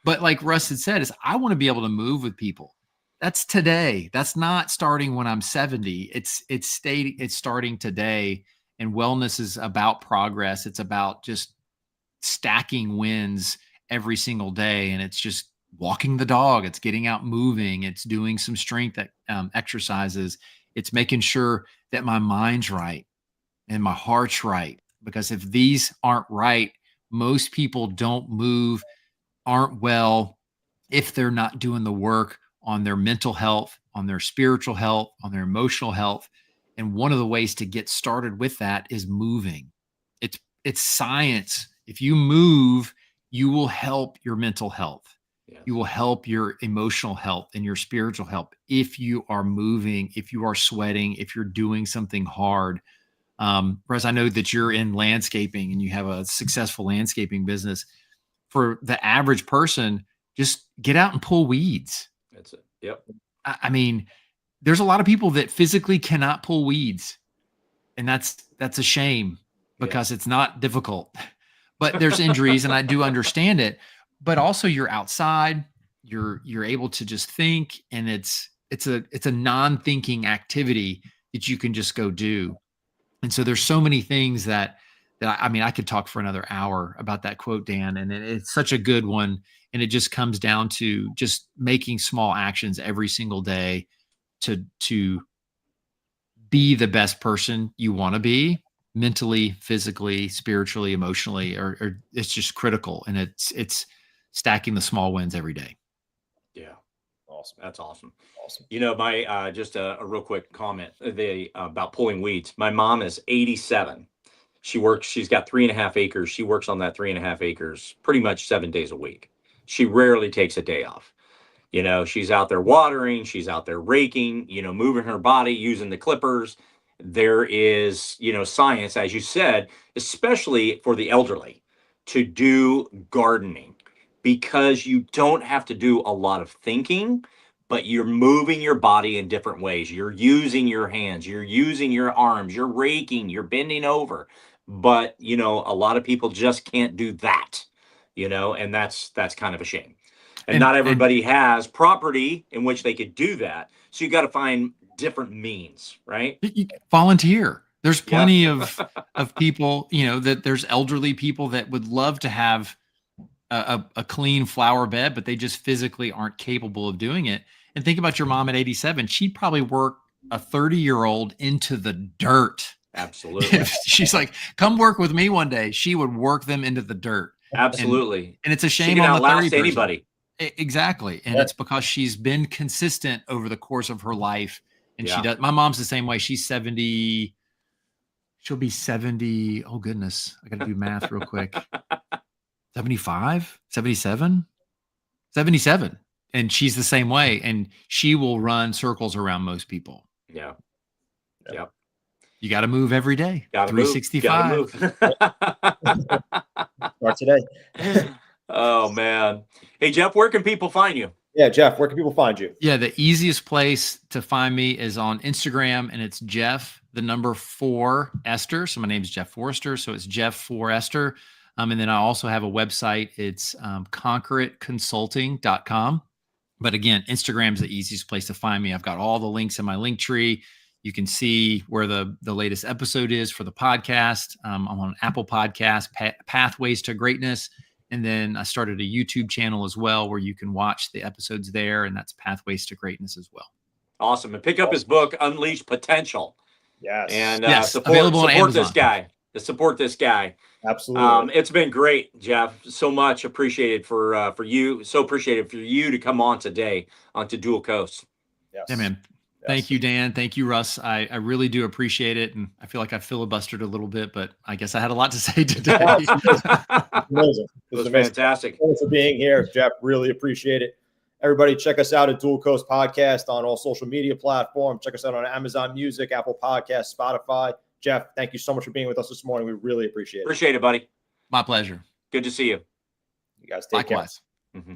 But like Russ had said, I want to be able to move with people. That's today. That's not starting when I'm 70. It's starting today. And wellness is about progress. It's about just stacking wins every single day. And it's just walking the dog. It's getting out moving. It's doing some strength exercises. It's making sure that my mind's right and my heart's right. Because if these aren't right, most people don't move, aren't well, if they're not doing the work on their mental health, on their spiritual health, on their emotional health. And one of the ways to get started with that is moving. It's science. If you move, you will help your mental health. Yes. You will help your emotional health and your spiritual health if you are moving, if you are sweating, if you're doing something hard. Whereas I know that you're in landscaping and you have a successful landscaping business. For the average person, just get out and pull weeds.
That's it. Yep.
I mean, there's a lot of people that physically cannot pull weeds, and that's a shame because it's not difficult. But there's injuries, and I do understand it. But also, you're outside, you're able to just think, and it's a non-thinking activity that you can just go do. And so there's so many things that I could talk for another hour about that quote, Dan, and it's such a good one. And it just comes down to just making small actions every single day to be the best person you want to be, mentally, physically, spiritually, emotionally, or it's just critical. And it's stacking the small wins every day.
Yeah. Awesome. That's awesome. My just a real quick comment about pulling weeds. My mom is 87. She's got 3.5 acres. She works on that 3.5 acres pretty much 7 days a week. She rarely takes a day off. She's out there watering, she's out there raking, moving her body, using the clippers. There is, science, as you said, especially for the elderly, to do gardening, because you don't have to do a lot of thinking, but you're moving your body in different ways. You're using your hands, you're using your arms, you're raking, you're bending over. But, a lot of people just can't do that, and that's kind of a shame. And not everybody has property in which they could do that. So you got to find different means, right?
You volunteer. There's plenty of people, that there's elderly people that would love to have a clean flower bed, but they just physically aren't capable of doing it. And think about your mom at 87. She'd probably work a 30-year-old into the dirt.
Absolutely.
If she's like, come work with me one day, she would work them into the dirt.
Absolutely.
And it's a
She
shame
can
on the
outlast
30 person.
anybody.
Exactly. And
Yeah.
it's because she's been consistent over the course of her life. And
Yeah.
she does. My mom's the same way. She's 70. She'll be 70. Oh, goodness. I got to do math real quick. 75, 77, 77. And she's the same way. And she will run circles around most people.
Yeah. Yep.
You got to move every day.
Gotta
365.
move.
Start today.
Oh, man. Hey, Jeff, where can people find you?
Yeah, Jeff, where can people find you?
Yeah, the easiest place to find me is on Instagram, and it's Jeff, the number 4 Esther. So my name is Jeff Forrester. So it's Jeff Forrester. And then I also have a website. It's conqueritconsulting.com. But again, Instagram is the easiest place to find me. I've got all the links in my link tree. You can see where the latest episode is for the podcast. I'm on Apple Podcasts, Pathways to Greatness. And then I started a YouTube channel as well where you can watch the episodes there. And that's Pathways to Greatness as well.
Awesome. And pick up his book, Unleash Potential.
Yes.
And
available on
support
Amazon.
this guy. Support this guy.
Absolutely.
It's been great, Jeff. So much appreciated for you. So appreciated for you to come on today onto Dual Coast.
Yes.
Yeah, man.
Yes.
Thank you, Dan. Thank you, Russ. I really do appreciate it. And I feel like I filibustered a little bit, but I guess I had a lot to say today.
Amazing.
It was fantastic.
Thanks for being here, Jeff. Really appreciate it. Everybody, check us out at Dual Coast Podcast on all social media platforms. Check us out on Amazon Music, Apple Podcasts, Spotify. Jeff, thank you so much for being with us this morning. We really appreciate it.
Appreciate it, buddy.
My pleasure.
Good to see you.
You guys take care.
Likewise.
Mm-hmm.